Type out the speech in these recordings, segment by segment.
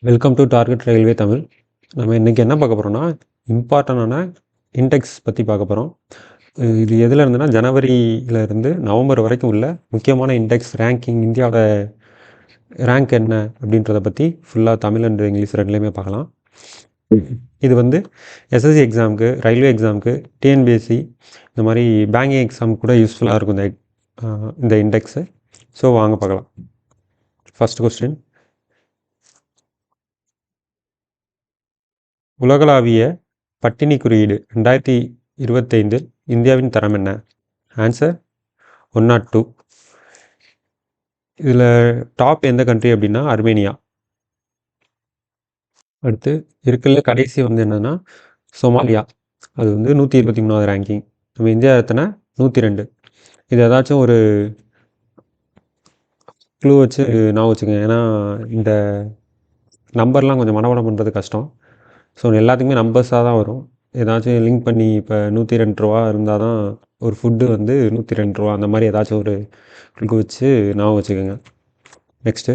Welcome to target railway Tamil. நம்ம இன்றைக்கி என்ன பார்க்க போகிறோம்னா, இம்பார்ட்டண்டான இண்டெக்ஸ் பற்றி பார்க்க போகிறோம். இது எதில் இருந்துன்னா, ஜனவரியிலேருந்து நவம்பர் வரைக்கும் உள்ள முக்கியமான இண்டெக்ஸ் ரேங்கிங், இந்தியாவோட ரேங்க் என்ன அப்படின்றத பற்றி ஃபுல்லாக தமிழ் அண்ட் இங்கிலீஷ் ரெண்டுலேயுமே பார்க்கலாம். இது வந்து எஸ்எஸ்சி எக்ஸாமுக்கு, ரயில்வே எக்ஸாமுக்கு, டிஎன்பிஎஸ்சி இந்த மாதிரி பேங்கிங் எக்ஸாம் கூட யூஸ்ஃபுல்லாக இருக்கும் இந்த இண்டெக்ஸு. ஸோ வாங்க பார்க்கலாம். ஃபர்ஸ்ட் கொஸ்டின், உலகளாவிய பட்டினி குறியீடு 2025 இந்தியாவின் தரம் என்ன? ஆன்சர் 102. இதில் டாப் எந்த கண்ட்ரி அப்படின்னா அர்மேனியா. அடுத்து இருக்குல்ல கடைசி வந்து என்னன்னா சோமாலியா. அது வந்து 123வது ரேங்கிங். நம்ம இந்தியா எத்தனை 102. இது ஏதாச்சும் ஒரு க்ளூ வச்சு நான் வச்சுக்கோங்க. ஏன்னா இந்த நம்பர்லாம் கொஞ்சம் மனப்பாடம் பண்ணுறது கஷ்டம். ஸோ எல்லாத்துக்குமே நம்பர்ஸாக தான் வரும். ஏதாச்சும் லிங்க் பண்ணி இப்போ 102 ரூபா இருந்தால் தான் ஒரு ஃபுட்டு வந்து 102 ரூபா, அந்த மாதிரி ஏதாச்சும் ஒரு க்ளூ வச்சு நான் வச்சுக்கோங்க. நெக்ஸ்ட்டு,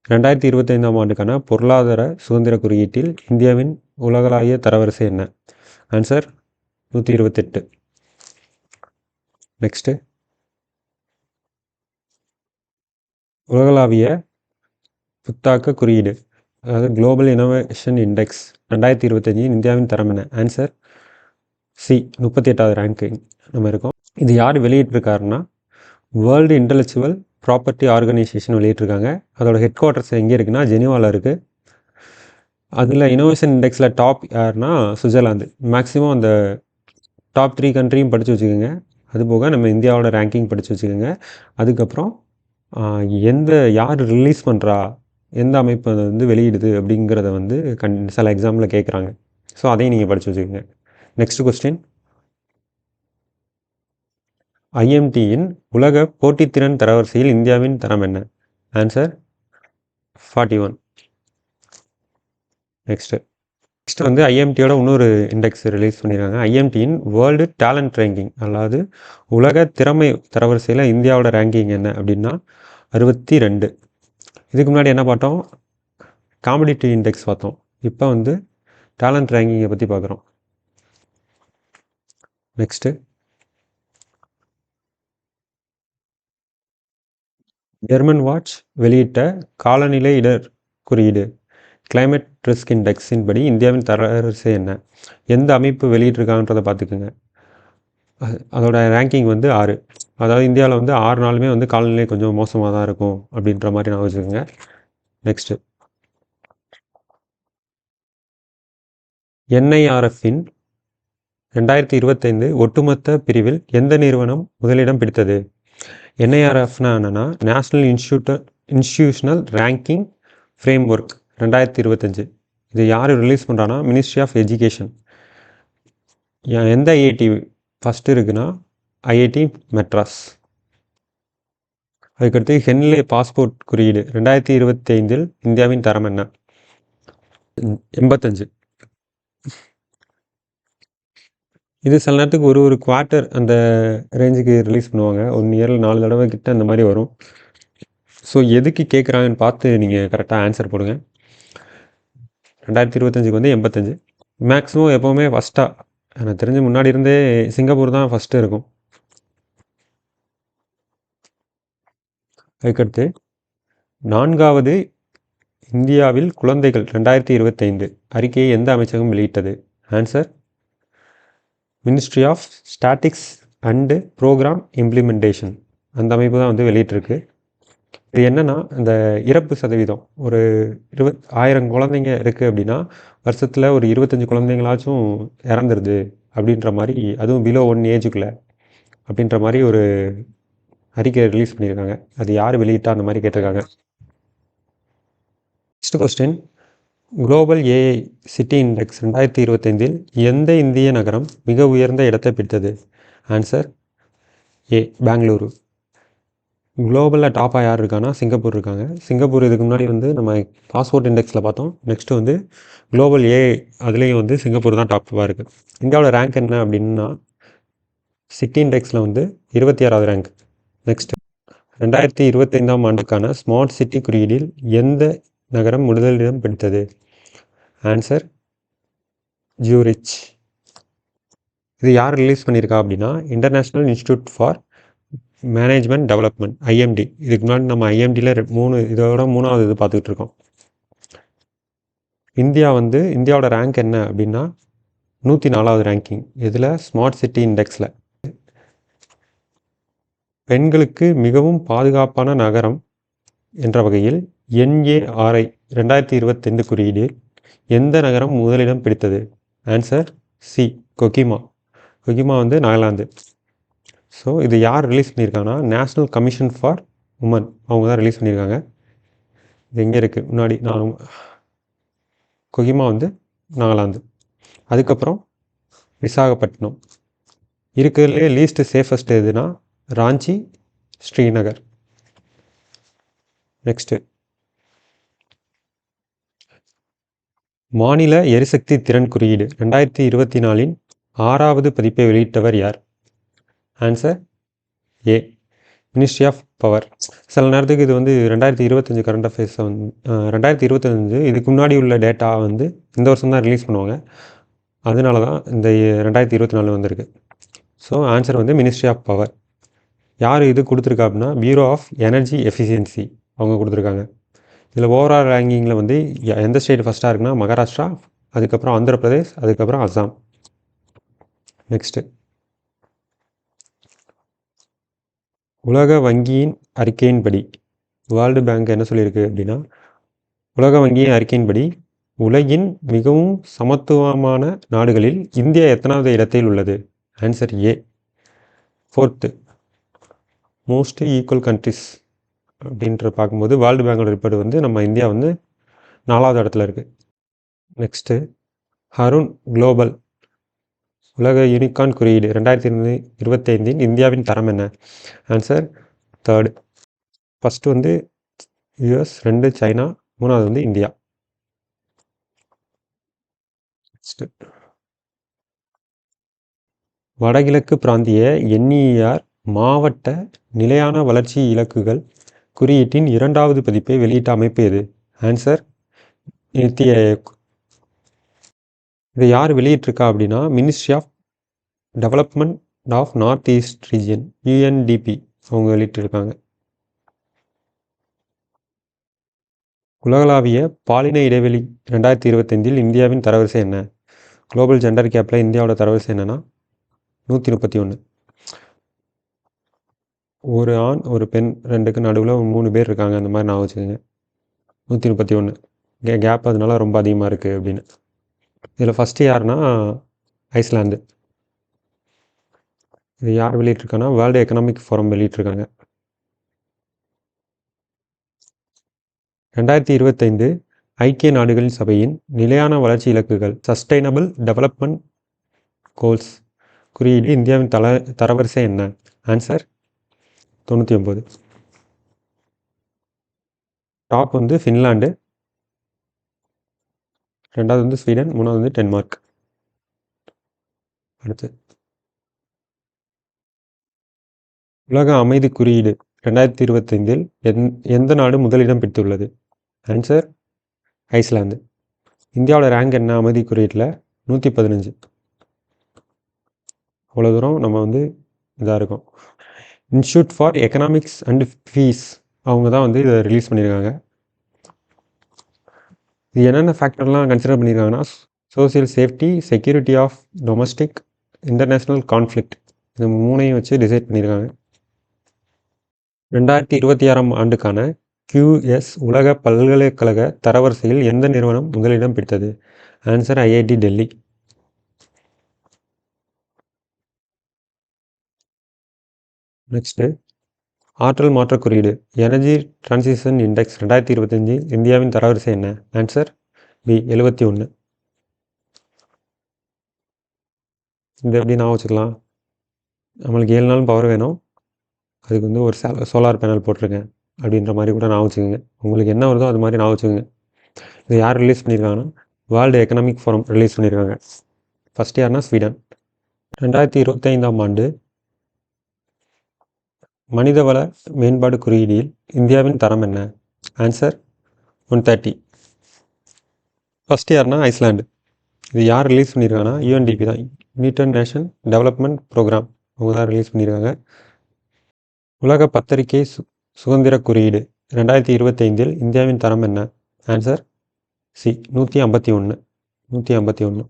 2025ஆம் ஆண்டுக்கான பொருளாதார சுதந்திர குறியீட்டில் இந்தியாவின் உலகளாவிய தரவரிசை என்ன? ஆன்சர் 128. நெக்ஸ்ட்டு, உலகளாவிய புத்தாக்க குறியீடு, அதாவது குளோபல் இனோவேஷன் இண்டெக்ஸ் 2025 இந்தியாவின் தரம் என்ன? ஆன்சர் சி, 38வது ரேங்கிங் நம்ம இருக்கோம். இது யார் வெளியிட்டிருக்காருன்னா வேர்ல்டு இன்டெலெக்சுவல் ப்ராப்பர்ட்டி ஆர்கனைசேஷன் வெளியிட்டிருக்காங்க. அதோட ஹெட் குவார்ட்டர்ஸ் எங்கே இருக்குன்னா ஜெனீவாவில் இருக்குது. அதில் இனோவேஷன் இண்டெக்ஸில் டாப் யாருன்னா சுவிட்சர்லாந்து. மேக்ஸிமம் அந்த டாப் 3 கண்ட்ரியும் படித்து வச்சுக்கோங்க. அதுபோக நம்ம இந்தியாவோட ரேங்கிங் படித்து வச்சுக்கோங்க. அதுக்கப்புறம் யார் ரிலீஸ் பண்ணுறா, எந்த அமைப்பு அதை வந்து வெளியிடுது அப்படிங்கிறத வந்து சில எக்ஸாமில் கேட்குறாங்க. ஸோ அதையும் நீங்கள் படித்து வச்சுக்கோங்க. நெக்ஸ்ட் கொஸ்டின், ஐஎம்டியின் உலக போட்டித்திறன் தரவரிசையில் இந்தியாவின் தரம் என்ன? ஆன்சர் 41. நெக்ஸ்ட் வந்து ஐஎம்டியோட இன்னொரு இண்டெக்ஸ் ரிலீஸ் பண்ணியிருக்காங்க. ஐஎம்டியின் வேர்ல்டு டேலண்ட் ரேங்கிங், அதாவது உலக திறமை தரவரிசையில் இந்தியாவோட ரேங்கிங் என்ன அப்படின்னா 62. இதுக்கு முன்னாடி என்ன பார்த்தோம்? காம்படிட்டிவ் இண்டெக்ஸ் பார்த்தோம். இப்போ வந்து டேலண்ட் ரேங்கிங்கை பற்றி பார்க்குறோம். நெக்ஸ்ட்டு, ஜெர்மன் வாட்ச் வெளியிட்ட காலநிலை இடர் குறியீடு கிளைமேட் ரிஸ்க் இண்டெக்ஸின் படி இந்தியாவின் தரவரிசை என்ன? எந்த அமைப்பு வெளியிட்டிருக்காங்கன்றதை பார்த்துக்குங்க. அதோட ரேங்கிங் வந்து 6. அதாவது இந்தியாவில் வந்து 6 நாளுமே வந்து காலநிலை கொஞ்சம் மோசமாக தான் இருக்கும் அப்படின்ற மாதிரி நான் வச்சுக்கோங்க. நெக்ஸ்ட்டு, என்ஐஆர்எஃப்பின் 2025 ஒட்டுமொத்த பிரிவில் எந்த நிறுவனம் முதலிடம் பிடித்தது? என்ஐஆர்எஃப்னா என்னென்னா national institutional ranking frame work 2025. இது யார் ரிலீஸ் பண்ணுறான்னா மினிஸ்ட்ரி ஆஃப் எஜுகேஷன். எந்த ஐஐடி ஃபஸ்ட்டு இருக்குன்னா ஐஐடி மெட்ராஸ். அதுக்கடுத்து ஹென்லே பாஸ்போர்ட் குறியீடு 2025 இந்தியாவின் தரம் என்ன? 85. இது சில நேரத்துக்கு ஒரு குவார்ட்டர் அந்த ரேஞ்சுக்கு ரிலீஸ் பண்ணுவாங்க. 1 இயரில் 4 தடவை கிட்ட அந்த மாதிரி வரும். ஸோ எதுக்கு கேட்குறாங்கன்னு பார்த்து நீங்கள் கரெக்டாக ஆன்சர் போடுங்க. 2025 வந்து 85. மேக்ஸிமம் எப்போவுமே ஃபஸ்ட்டாக எனக்கு தெரிஞ்சு முன்னாடி இருந்தே சிங்கப்பூர் தான் ஃபஸ்ட்டு இருக்கும். அதுக்கடுத்து 4வது இந்தியாவில் குழந்தைகள் 2025 அறிக்கையை எந்த அமைச்சகம் வெளியிட்டது? Answer ministry of statistics and programme implementation. அந்த அமைப்பு தான் வந்து வெளியிட்டிருக்கு. இது என்னென்னா இந்த இறப்பு சதவீதம் ஒரு 1000 குழந்தைங்க இருக்குது அப்படின்னா வருஷத்தில் ஒரு 25 குழந்தைங்களாச்சும் இறந்துருது அப்படின்ற மாதிரி, அதுவும் பிலோ 1 ஏஜுக்குள்ளே அப்படின்ற மாதிரி ஒரு அறிக்கை ரிலீஸ் பண்ணியிருக்காங்க. அது யார் வெளியிட்டா அந்த மாதிரி கேட்டிருக்காங்க. Next question, global AI city index 2025 எந்த இந்திய நகரம் மிக உயர்ந்த இடத்தை பிடித்தது? ஆன்சர் ஏ, பெங்களூரு. குளோபலில் டாப்பாக யார் இருக்கான்னா சிங்கப்பூர் இருக்காங்க. சிங்கப்பூர் இதுக்கு முன்னாடி வந்து நம்ம பாஸ்போர்ட் இண்டெக்ஸில் பார்த்தோம். நெக்ஸ்ட்டு வந்து குளோபல் ஏஐ, அதுலேயும் வந்து சிங்கப்பூர் தான் டாப்பாக இருக்குது. இந்தியாவோட ரேங்க் என்ன அப்படின்னா சிட்டி இண்டெக்ஸில் வந்து 26வது ரேங்க். நெக்ஸ்ட்டு, 2025ஆம் ஆண்டுக்கான ஸ்மார்ட் சிட்டி குறியீடில் எந்த நகரம் முதலிடம் பிடித்தது? Answer Zurich. இது யார் ரிலீஸ் பண்ணியிருக்கா அப்படின்னா international institute for management development, IMD. இதுக்கு முன்னாடி நம்ம ஐஎம்டியில் இதோட 3வது இது பார்த்துக்கிட்டு இருக்கோம். இந்தியாவோட ரேங்க் என்ன அப்படின்னா 104வது ரேங்கிங். இதில் ஸ்மார்ட் சிட்டி இண்டெக்ஸில். பெண்களுக்கு மிகவும் பாதுகாப்பான நகரம் என்ற வகையில் NARI 2025 குறியீடில் எந்த நகரம் முதலிடம் பிடித்தது? Answer C, Kohima. Kohima Nagaland. So இது யார் ரிலீஸ் பண்ணியிருக்காங்கன்னா நேஷ்னல் கமிஷன் ஃபார் உமன், அவங்க தான் ரிலீஸ் பண்ணியிருக்காங்க. இது எங்கே இருக்குது முன்னாடி கொகிமா நாகாலாந்து. அதுக்கப்புறம் விசாகப்பட்டினம். இருக்கிறதுலே லீஸ்ட் சேஃபஸ்ட் எதுனா ராஞ்சி, ஸ்ரீநகர். நெக்ஸ்ட்டு, மாநில எரிசக்தி திறன் குறியீடு 2024இன் 6வது பதிப்பை வெளியிட்டவர் யார்? Answer A, ministry of power. சில நேரத்துக்கு இது 2025 கரண்ட் அஃபேர்ஸை 2025 இதுக்கு முன்னாடி உள்ள டேட்டா இந்த வருஷம் தான் ரிலீஸ் பண்ணுவாங்க. அதனால தான் இந்த 2024 வந்திருக்கு. So answer ministry of power. யார் இது கொடுத்துருக்கா அப்படின்னா பியூரோ ஆஃப் எனர்ஜி எஃபிஷியன்சி, அவங்க கொடுத்துருக்காங்க. இதில் ஓவரால் ரேங்கிங்கில் எந்த ஸ்டேட் ஃபஸ்ட்டாக இருக்குன்னா மகாராஷ்டிரா, அதுக்கப்புறம் ஆந்திர பிரதேஷ், அதுக்கப்புறம் அஸ்ஸாம். நெக்ஸ்ட்டு, உலக வங்கியின் அறிக்கையின்படி வேர்ல்டு பேங்க் என்ன சொல்லியிருக்கு அப்படின்னா உலக வங்கியின் அறிக்கையின்படி உலகின் மிகவும் சமத்துவமான நாடுகளில் இந்தியா எத்தனாவது இடத்தில் உள்ளது? Answer A, 4th most equal countries அப்படின்ற பார்க்கும்போது வேர்ல்டு பேங்கோட ரிப்போர்ட் நம்ம இந்தியா 4வது இடத்துல இருக்குது. நெக்ஸ்ட்டு, ஹருன் குளோபல் உலக யூனிகார்ன் குறியீடு 2025இன் இந்தியாவின் தரம் என்ன? Answer 3rd. First US, 2 China, 3வது இந்தியா. நெக்ஸ்ட்டு, வடகிழக்கு பிராந்திய NER மாவட்ட நிலையான வளர்ச்சி இலக்குகள் குறியீட்டின் 2வது பதிப்பை வெளியிட்ட அமைப்பு எது? ஆன்சர் நித்தி ஆயோக். இதை யார் வெளியிட்டிருக்கா அப்படின்னா ministry of development of north east region, UNDP, அவங்க வெளியிட்டிருக்காங்க. உலகளாவிய பாலின இடைவெளி 2025இல் இந்தியாவின் தரவரிசை என்ன? குளோபல் ஜெண்டர் கேப்பில் இந்தியாவோட தரவரிசை என்னென்னா 131. ஒரு ஆண் ஒரு பெண் 2க்கு நடுவில் 3 பேர் இருக்காங்க, அந்த மாதிரி நான் வச்சுக்கோங்க. 131 கேப், அதனால ரொம்ப அதிகமாக இருக்குது அப்படின்னு. இதில் ஃபஸ்ட்டு யாருன்னா ஐஸ்லாந்து. இது யார் வெளியிட்டிருக்காங்கன்னா வேர்ல்டு எக்கனாமிக் ஃபோரம் வெளியிட்டிருக்காங்க. 2025 ஐக்கிய நாடுகள் சபையின் நிலையான வளர்ச்சி இலக்குகள் சஸ்டைனபிள் டெவலப்மெண்ட் கோல்ஸ் குறியீடு இந்தியாவின் தரவரிசை என்ன? ஆன்சர் 99. டாப் ஃபின்லாண்டு, 2வது ஸ்வீடன், 3வது டென்மார்க். அடுத்து, உலக அமைதி குறியீடு 2025இல் எந்த நாடு முதலிடம் பிடித்துள்ளது? Answer Iceland. இந்தியாவோட ரேங்க் என்ன அமைதி குறியீட்டில்? 115. அவ்வளோ தூரம் நம்ம இதாக இருக்கும். Institute for economics and peace, அவங்க தான் இதை ரிலீஸ் பண்ணியிருக்காங்க. இது என்னென்ன ஃபேக்டர்லாம் கன்சிடர் பண்ணியிருக்காங்கன்னா social safety, security of domestic, international conflict, இந்த 3ஐயும் வச்சு டிசைட் பண்ணியிருக்காங்க. 2026ஆம் ஆண்டுக்கான QS உலக பல்கலைக்கழக தரவரிசையில் எந்த நிறுவனம் முதலிடம் பிடித்தது? Answer IIT Delhi. நெக்ஸ்ட்டு, ஆற்றல் மாற்ற குறியீடு எனர்ஜி டிரான்சிஷன் இண்டெக்ஸ் 2025 இந்தியாவின் தரவரிசை என்ன? Answer B, 71. இது எப்படி நான் வச்சுக்கலாம், நம்மளுக்கு 7 நாள் பவர் வேணும், அதுக்கு ஒரு சோலார் பேனல் போட்டிருக்கேன் அப்படின்ற மாதிரி கூட நான் வச்சுக்கோங்க. உங்களுக்கு என்ன வருதோ அது மாதிரி நான் வச்சுக்கோங்க. இது யார் ரிலீஸ் பண்ணியிருக்காங்கன்னா வேர்ல்டு எக்கனாமிக் ஃபோரம் ரிலீஸ் பண்ணியிருக்காங்க. ஃபஸ்ட் யார்னா ஸ்வீடன். 2025ஆம் ஆண்டு மனிதவள மேம்பாடு குறியீடில் இந்தியாவின் தரம் என்ன? ஆன்சர் 130. ஃபர்ஸ்ட் யாருன்னா ஐஸ்லாண்டு. இது யார் ரிலீஸ் பண்ணியிருக்காங்கன்னா யூஎன்டிபி தான், யுனைடெட் நேஷன் டெவலப்மெண்ட் ப்ரோக்ராம். அவங்க தான் ரிலீஸ் பண்ணியிருக்காங்க. உலக பத்திரிகை சுதந்திர குறியீடு 2025 இந்தியாவின் தரம் என்ன? Answer C 151. 151.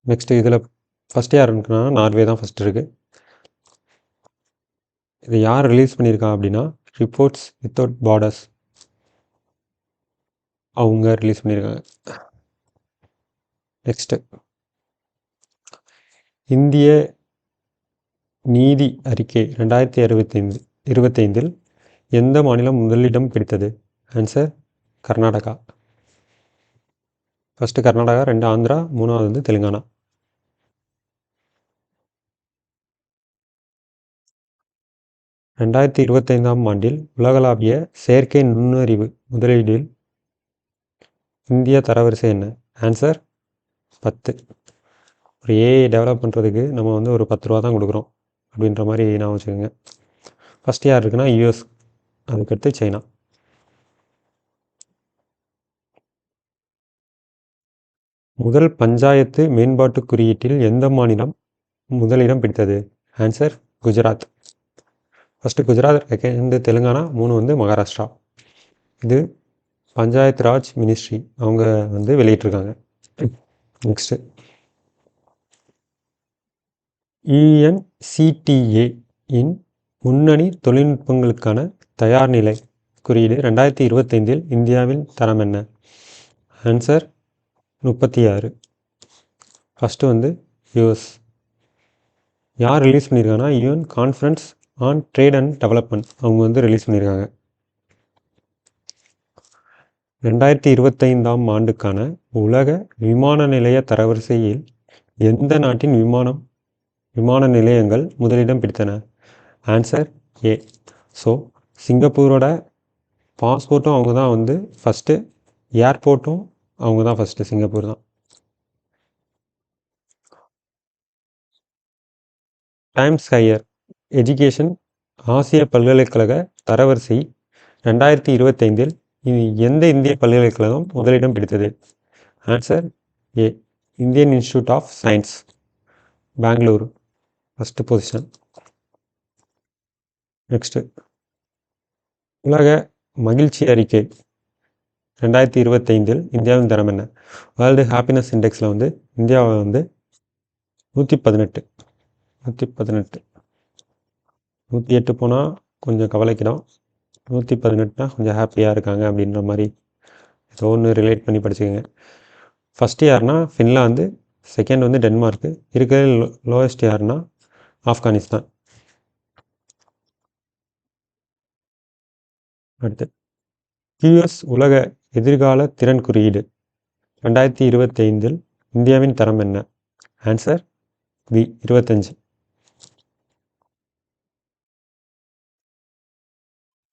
நெக்ஸ்ட் இதில் ஃபஸ்ட் யார் இருக்குன்னா நார்வே தான் ஃபஸ்ட் இருக்குது. இதை யார் ரிலீஸ் பண்ணியிருக்கா அப்படின்னா ரிப்போர்ட்ஸ் வித்தவுட் பார்டர்ஸ் அவங்க ரிலீஸ் பண்ணியிருக்காங்க. நெக்ஸ்ட்டு இந்திய நீதி அறிக்கை 2025 எந்த மாநிலம் முதலிடம் பிடித்தது? ஆன்சர் கர்நாடகா. ஃபஸ்ட்டு கர்நாடகா, 2 ஆந்திரா, 3வது வந்து தெலுங்கானா. ஆண்டில் உலகளாவிய செயற்கை நுண்ணறிவு முதலீடில் இந்திய தரவரிசை என்ன? ஆன்சர் 10. ஒரு ஏஐ டெவலப் பண்ணுறதுக்கு நம்ம வந்து ஒரு 10 ரூபா தான் கொடுக்குறோம் அப்படின்ற மாதிரி நான் வச்சுக்கோங்க. ஃபஸ்ட் யார் இருக்குன்னா யூஎஸ், அதுக்கடுத்து சைனா. முதல் பஞ்சாயத்து மேம்பாட்டு குறியீட்டில் எந்த மாநிலம் முதலிடம் பிடித்தது? Answer Gujarat. First Gujarat, second Telangana, 3 வந்து மகாராஷ்டிரா. இது பஞ்சாயத்து ராஜ் மினிஸ்ட்ரி அவங்க வந்து வெளியிட்டிருக்காங்க. நெக்ஸ்ட்டு யுஎன்சிடிஏ இன் முன்னணி தொழில்நுட்பங்களுக்கான தயார் நிலை குறியீடு 2025 இந்தியாவின் தரம் என்ன? ஆன்சர் 36. ஃபஸ்ட்டு வந்து யூஎஸ். யார் ரிலீஸ் பண்ணியிருக்காங்கன்னா UN conference on trade and development அவங்க வந்து ரிலீஸ் பண்ணியிருக்காங்க. 2025 ஆண்டுக்கான உலக விமான நிலைய தரவரிசையில் எந்த நாட்டின் விமான நிலையங்கள் முதலிடம் பிடித்தன? Answer A. ஸோ சிங்கப்பூரோட பாஸ்போர்ட்டும் அவங்க தான் வந்து ஃபஸ்ட்டு, ஏர்போர்ட்டும் அவங்க தான் ஃபஸ்ட்டு, சிங்கப்பூர் தான். டைம்ஸ் ஹையர் எஜுகேஷன் ஆசிய பல்கலைக்கழக தரவரிசை 2025 எந்த இந்திய பல்கலைக்கழகம் முதலிடம் பிடித்தது? Answer A. Indian Institute of Science, Bengaluru first position. Next உலக மகிழ்ச்சி அறிக்கை 2025 இந்தியாவின் தரம் என்ன? வேர்ல்டு ஹாப்பினஸ் இண்டெக்ஸில் வந்து இந்தியாவை வந்து 118. 108 போனால் கொஞ்சம் கவலைக்கிடும், 118 கொஞ்சம் ஹாப்பியாக இருக்காங்க அப்படின்ற மாதிரி ஏதோ ஒன்று ரிலேட் பண்ணி படிச்சுக்கோங்க. ஃபஸ்ட்டு யாருன்னா ஃபின்லாந்து, செகண்ட் வந்து டென்மார்க்கு, இருக்கிற லோயஸ்ட் யாருன்னா ஆப்கானிஸ்தான். அடுத்து யுஎஸ் உலக எதிர்கால திறன் குறியீடு 2025 இந்தியாவின் தரம் என்ன? Answer B 25.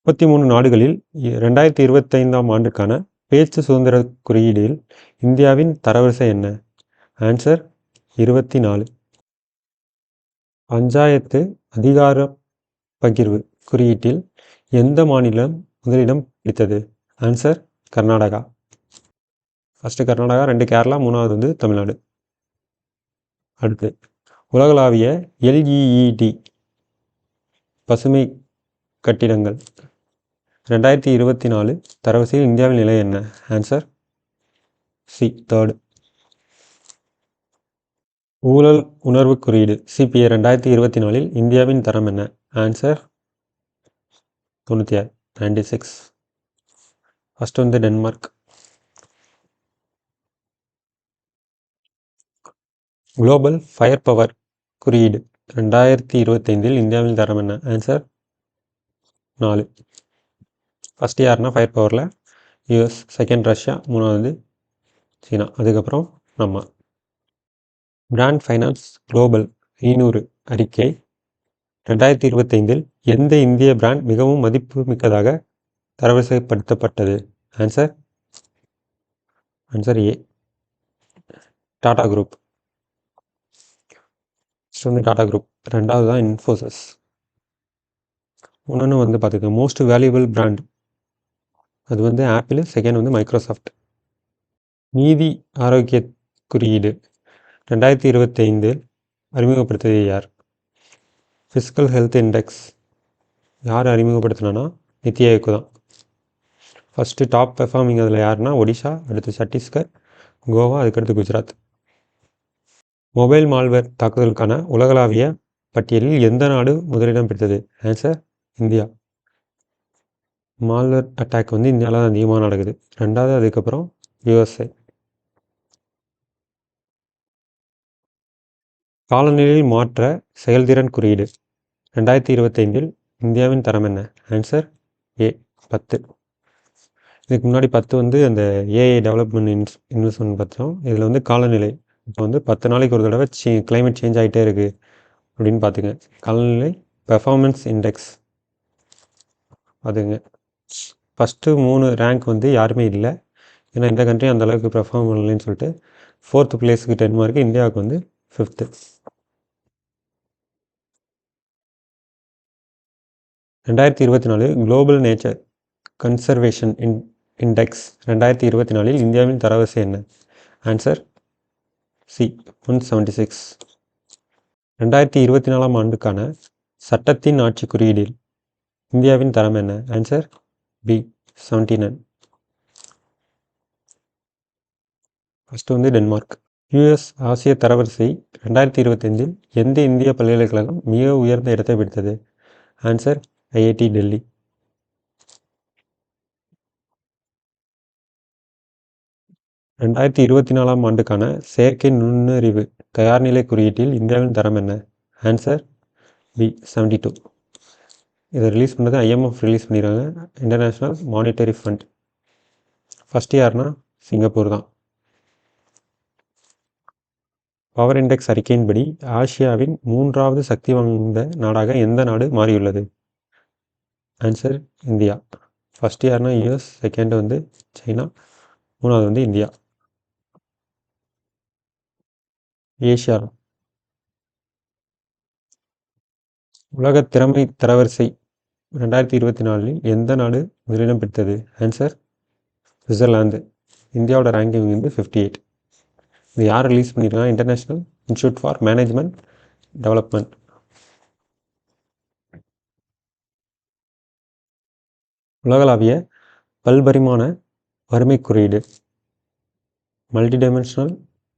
33 நாடுகளில் 2025 ஆண்டுக்கான பேச்சு சுதந்திர குறியீடில் இந்தியாவின் தரவரிசை என்ன? ஆன்சர் 24. பஞ்சாயத்து அதிகார பகிர்வு குறியீட்டில் எந்த மாநிலம் முதலிடம் பிடித்தது? ஆன்சர் கர்நாடகா. ஃபஸ்ட்டு கர்நாடகா, 2 கேரளா, 3வது வந்து தமிழ்நாடு. அடுத்து உலகளாவிய எல்இஇடி பசுமை கட்டிடங்கள் 2024 தரவரிசையில் இந்தியாவின் நிலை என்ன? Answer C 3rd. ஊழல் உணர்வு குறியீடு சிபிஐ 2024 இந்தியாவின் தரம் என்ன? ஆன்சர் 96, 96. ஃபஸ்ட் வந்து டென்மார்க். குளோபல் ஃபயர் பவர் குறியீடு 2025 இந்தியாவின் தரம் என்ன? ஆன்சர் 4. ஃபஸ்ட்டு யாருன்னா ஃபயர் பவரில் யூஎஸ், செகண்ட் ரஷ்யா, 3வது சீனா, அதுக்கப்புறம் நம்ம. பிராண்ட் ஃபைனான்ஸ் குளோபல் 500 அறிக்கை 2025 எந்த இந்திய பிராண்ட் மிகவும் மதிப்பு மிக்கதாக தரவரிசைப்படுத்தப்பட்டது? Answer A Tata group. First வந்து டாடா குரூப், ரெண்டாவது தான் இன்ஃபோசிஸ். இன்னொன்று வந்து பார்த்துக்கோங்க, மோஸ்ட் வேல்யூபிள் பிராண்ட், அது வந்து ஆப்பிள், செகண்ட் வந்து மைக்ரோசாஃப்ட். நீதி ஆரோக்கிய குறியீடு 2025 அறிமுகப்படுத்தியது யார்? ஃபிசிக்கல் ஹெல்த் இண்டெக்ஸ் யார் அறிமுகப்படுத்தினா? நித்தி ஆயோக் தான். ஃபஸ்ட்டு டாப் பெர்ஃபார்மிங் அதில் யாருன்னா ஒடிஷா, அடுத்து சத்தீஸ்கர், கோவா, அதுக்கடுத்து குஜராத். மொபைல் மால்வேர் தாக்குதலுக்கான உலகளாவிய பட்டியலில் எந்த நாடு முதலிடம் பிடித்தது? Answer India. மால்வேர் அட்டாக் வந்து இந்தியாவில் தான் அதிகமாக நடக்குது. ரெண்டாவது அதுக்கப்புறம் யுஎஸ்ஏ. காலநிலையில் மாற்ற செயல்திறன் குறியீடு 2025 இந்தியாவின் தரம் என்ன? Answer A 10. இதுக்கு முன்னாடி 10 வந்து அந்த ஏஐ டெவலப்மெண்ட் இன்வெஸ்ட்மெண்ட் பார்த்தோம். இதில் வந்து காலநிலை, இப்போ வந்து 10 நாளைக்கு ஒரு தடவை கிளைமேட் சேஞ்ச் ஆகிட்டே இருக்குது அப்படின்னு பார்த்துங்க. காலநிலை பெர்ஃபார்மன்ஸ் இண்டெக்ஸ் அதுங்க. ஃபஸ்ட்டு 3 ரேங்க் வந்து யாருமே இல்லை, ஏன்னா இந்த கண்ட்ரி அந்தளவுக்கு பெர்ஃபார்ம் பண்ணலைன்னு சொல்லிட்டு. 4th பிளேஸுக்கு 10 மார்க்கு, இந்தியாவுக்கு வந்து 5th. 2024 global nature conservation index 2024 இந்தியாவின் தரவரிசை என்ன? Answer C 176. 2024 ஆண்டுக்கான சட்டத்தின் ஆட்சி குறியீடில் இந்தியாவின் தரம் என்ன? Answer B 79. ஃபஸ்ட்டு வந்து டென்மார்க். யுஎஸ் ஆசிய தரவரிசை 2025 எந்த இந்திய பல்கலைக்கழகம் மிக உயர்ந்த இடத்தை பிடித்தது? Answer IIT Delhi. 2024 ஆண்டுக்கான செயற்கை நுண்ணறிவு தயார்நிலை குறியீட்டில் இந்தியாவின் தரம் என்ன? Answer B 72. இதை ரிலீஸ் பண்ணது ஐஎம்எஃப் ரிலீஸ் பண்ணிடுறாங்க, இன்டர்நேஷ்னல் மானிட்டரி ஃபண்ட். ஃபஸ்ட் யார்னா சிங்கப்பூர் தான். பவர் இண்டெக்ஸ் அறிக்கையின்படி ஆசியாவின் 3வது சக்தி வாய்ந்த நாடாக எந்த நாடு மாறியுள்ளது? Answer India. ஃபஸ்ட் யார்னா யூஎஸ், செகண்ட் வந்து சைனா, 3வது வந்து இந்தியா. ஏஷியா. உலக திறமை தரவரிசை 2024 எந்த நாடு முதலிடம் பெற்றது? Answer Switzerland. இந்தியாவோட ரேங்கிங் வந்து 58. இது யார் ரிலீஸ் பண்ணியிருக்காங்க? International institute for management development. உலகளாவிய பல்பரிமாண வறுமை குறியீடு மல்டிடைமென்ஷனல்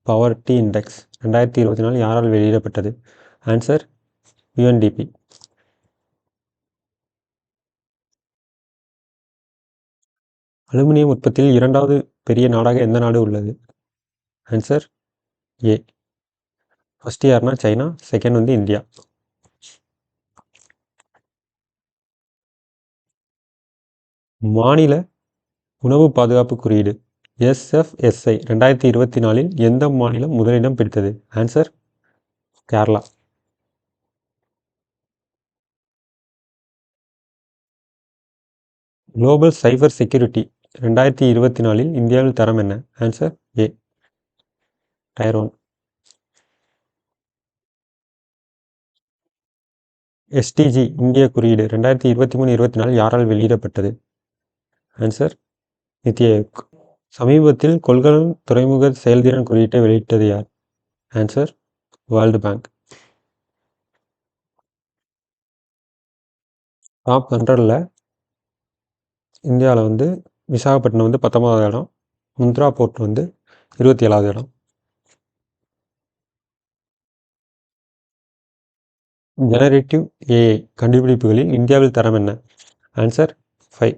பவர்ட்டி இண்டெக்ஸ் 2024 யாரால் வெளியிடப்பட்டது? Answer UNDP. அலுமினியம் உற்பத்தியில் 2வது பெரிய நாடாக எந்த நாடு உள்ளது? Answer A. ஃபஸ்ட் யார்னா சைனா, செகண்ட் வந்து இந்தியா. மாநில உணவு பாதுகாப்பு குறியீடு எஸ்எஃப்எஸ்ஐ 2024 எந்த மாநிலம் முதலிடம் பிடித்தது? Answer Kerala. Global cyber security 2024 இந்தியாவில் தரம் என்ன? Answer A tyre 1. எஸ்டிஜி இந்திய குறியீடு 2023-24 யாரால் வெளியிடப்பட்டது? ஆன்சர் நித்தி ஆயோக். சமீபத்தில் கொள்கலன் துறைமுக செயல்திறன் குறியீட்டை வெளியிட்டது யார்? Answer world bank. டாப் 100ல் இந்தியாவில் வந்து விசாகப்பட்டினம் வந்து 19வது இடம், முந்த்ரா போர்ட் வந்து 27வது இடம். ஜெனரேட்டிவ் ஏஐ கண்டுபிடிப்புகளில் இந்தியாவில் தரம் என்ன? ஆன்சர் 5.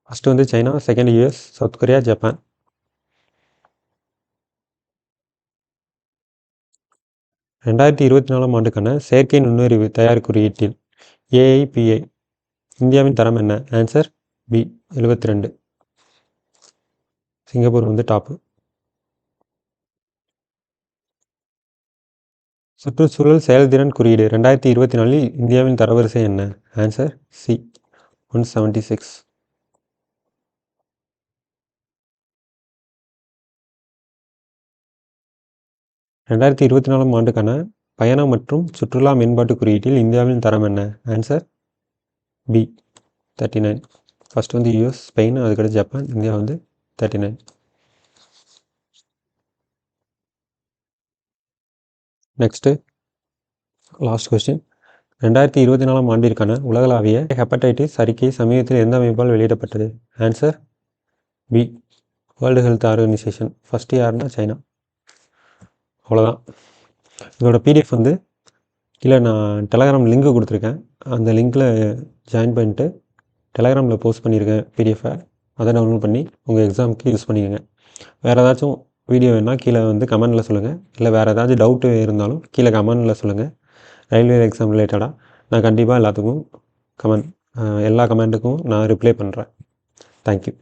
ஃபஸ்ட்டு வந்து China, second US, south Korea, Japan. 2024 ஆண்டுக்கான செயற்கை நுண்ணறிவு தயார் குறியீட்டில் ஏஐபிஐ இந்தியாவின் தரம் என்ன? Answer B 72. சிங்கப்பூர் வந்து டாப்பு. சுற்றுச்சூழல் செயல்திறன் குறியீடு 2024 இந்தியாவின் தரவரிசை என்ன? Answer C 176. 2024ஆம் ஆண்டுக்கான பயணம் மற்றும் சுற்றுலா மேம்பாட்டு குறியீட்டில் இந்தியாவின் தரம் என்ன? Answer B 39. ஃபர்ஸ்ட் வந்து யூஎஸ், ஸ்பெயின், அதுக்கடுத்து ஜப்பான், இந்தியா வந்து 39. Next last question. 2024ஆம் ஆண்டிற்கான உலகளாவிய ஹெப்படைட்டிஸ் அறிக்கை சமீபத்தில் எந்த அமைப்பால் வெளியிடப்பட்டது? Answer B World Health Organization. First யாருன்னா சைனா. அவ்வளோதான். இதோட பிடிஎஃப் வந்து கீழே நான் டெலகிராம் லிங்க்கு கொடுத்துருக்கேன். அந்த லிங்க்கில் ஜாயின் பண்ணிட்டு டெலகிராமில் போஸ்ட் பண்ணியிருக்கேன் பிடிஎஃபை. அதை டவுன்லோட் பண்ணி உங்கள் எக்ஸாமுக்கு யூஸ் பண்ணிக்கோங்க. வேறு ஏதாச்சும் வீடியோ வேணால் கீழே வந்து கமெண்டில் சொல்லுங்கள். இல்லை வேறு ஏதாச்சும் டவுட்டு இருந்தாலும் கீழே கமெண்டில் சொல்லுங்கள். ரயில்வே எக்ஸாம் ரிலேட்டடாக நான் கண்டிப்பாக எல்லாத்துக்கும் எல்லா கமெண்ட்டுக்கும் நான் ரிப்ளை பண்ணுறேன். தேங்க்யூ.